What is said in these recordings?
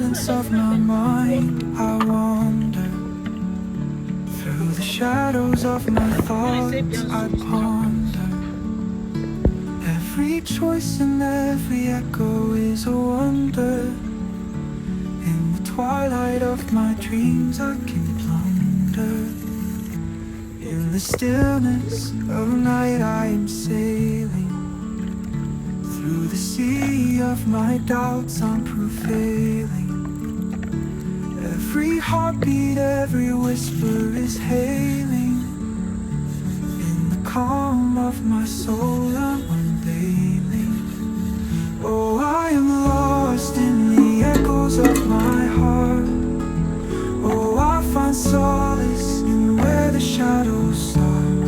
silence of my mind, I wander. Through the shadows of my thoughts, I ponder. Every choice and every echo is a wonder. In the twilight of my dreams, I can plunder. In the stillness of night, I am sailing. Through the sea of my doubts, I'm prevailing. Every heartbeat, every whisper is hailing. In the calm of my soul, I'm unveiling. Oh, I am lost in the echoes of my heart. Oh, I find solace in where the shadows start.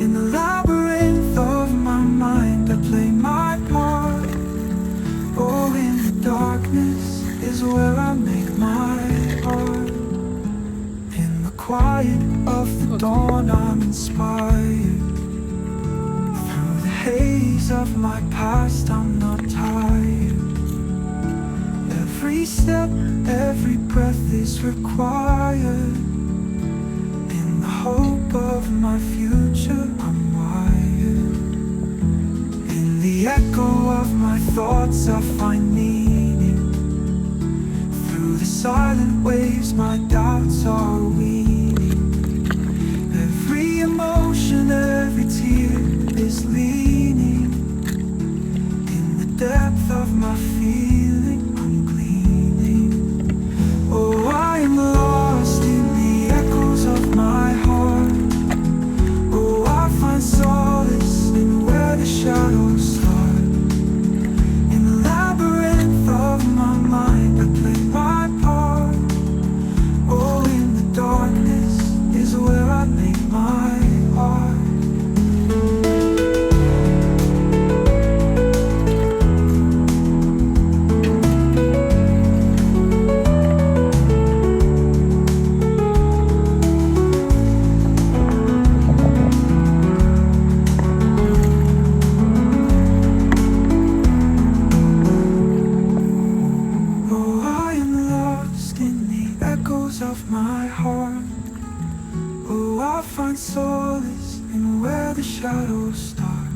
In the labyrinth of my mind, I play my part. Oh, in the darkness is where I make my art. In the quiet of the dawn, I'm inspired. Through the haze of my past, I'm not tired. Every step, every breath is required. In the hope of my future, I'm wired. In the echo of my thoughts, I find meaning. Through the silent waves, my doubts are weaning. Every emotion, every tear is leaning. In the depth of my feeling, I'm gleaning. Oh, I am lost in the echoes of my heart. Oh, I find solace in where the shadows start. In the labyrinth of my mind, I play my part. Oh, in the darkness is where I make my art. Of my heart. Oh, I find solace in where the shadows start.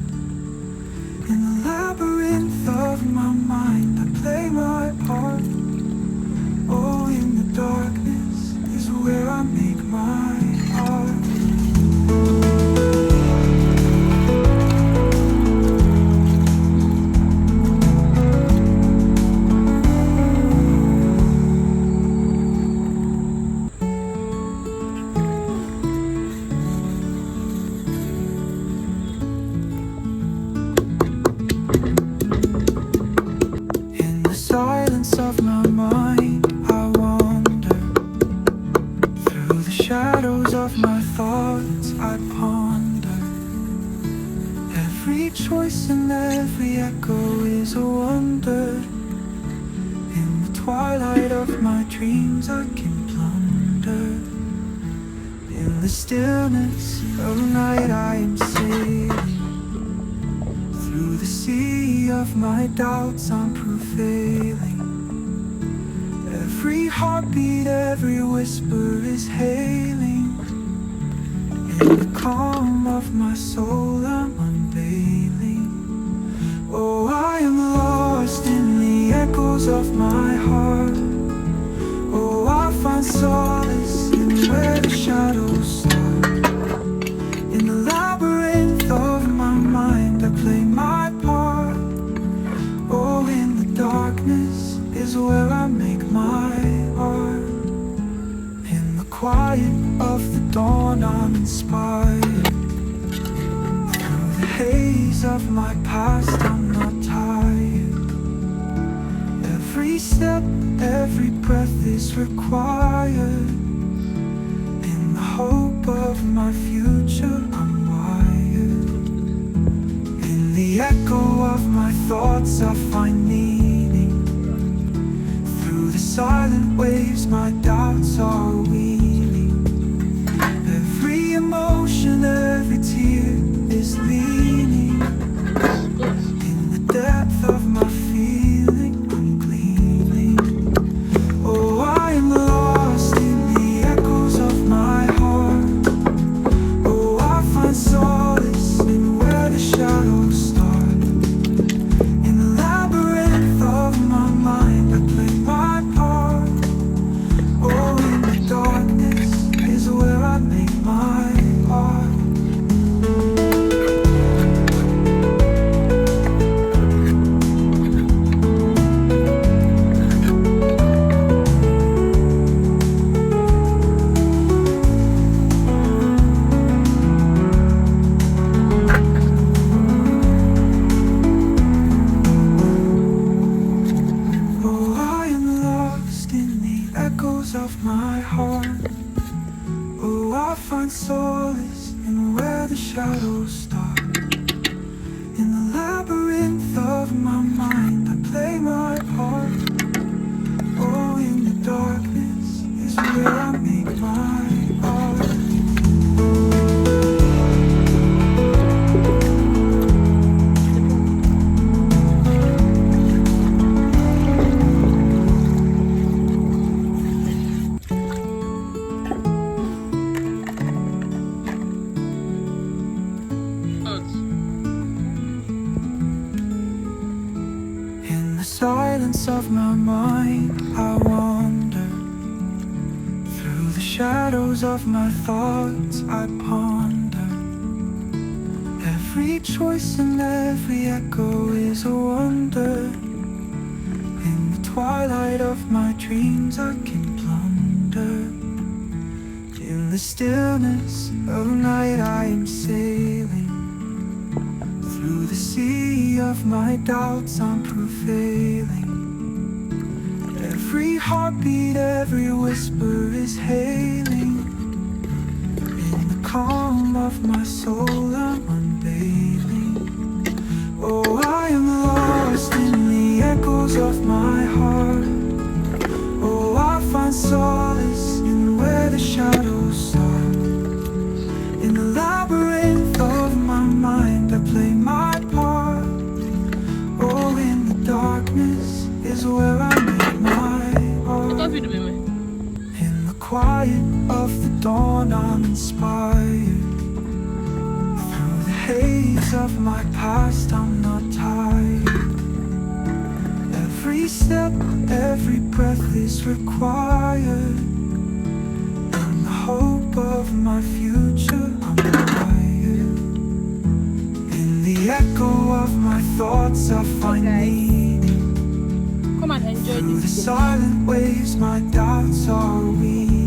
In the labyrinth of my mind, I play my part. Oh, in the darkness is where I make my art. Silence of my mind, I wander. Through the shadows of my thoughts, I ponder. Every choice and every echo is a wonder. In the twilight of my dreams, I can plunder. In the stillness of night, I am sailing. Through the sea of my doubts, I'm prevailing. Every heartbeat, every whisper is hailing. In the calm of my soul, I'm unveiling. Oh, I am lost in the echoes of my heart. Oh, I find solace in where the shadows start. In the labyrinth of my mind, I play my part. Oh, in the darkness is where I make my art. In the quiet of the dawn, I'm inspired. Through the haze of my past, I'm not tired. Every step, every breath is required. In the hope of my future, I'm wired. In the echo of my thoughts, I find meaning. Through the silent waves, my doubts are weaning. Every emotion, every tear is leaning. In the depth of my feeling, I'm gleaming. find solace in where the shadows start. In the labyrinth of my mind, I play my part. Oh, in the darkness is where I make my art. In the silence of my mind, I wander. Through the shadows of my thoughts, I ponder. Every choice and every echo is a wonder. In the twilight of my dreams, I can plunder. In the stillness of night, I am sailing. Through the sea of my doubts, I'm prevailing. Every heartbeat, every whisper is hailing. In the calm of my soul, I'm unveiling. Oh, I am lost in the echoes of my heart. Oh, I find solace in where the shadows start. In the labyrinth of my mind, I play my part. Oh, in the darkness is where I make my art. In the quiet of the dawn, I'm inspired. Through the haze of my past, I'm not tired. Every step, every breath is required. In the hope of my future, I'm wired. In the echo of my thoughts, I find meaning. Come and enjoy Through the this. silent waves, my doubts are weak.